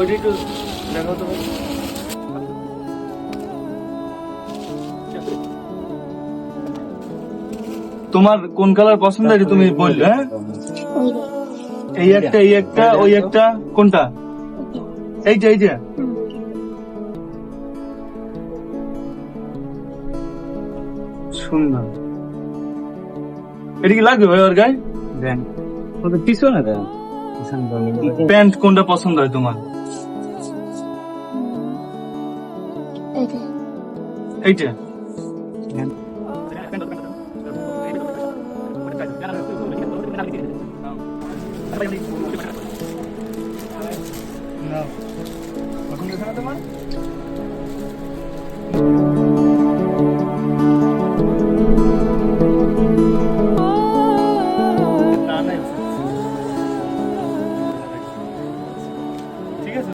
ওইটা একটু দেখাও তো ভাই। তোমার কোন কালার পছন্দ এটা তুমি বললে, হ্যাঁ? এই একটা ওই একটা, কোনটা? এইটা সুন্দর। এটা কি লাগবে ভাই ওর গায়ে? দেন ওটা পিছনে দেন, প্যান্ট কোনটা পছন্দ হয় তোমার? এইটা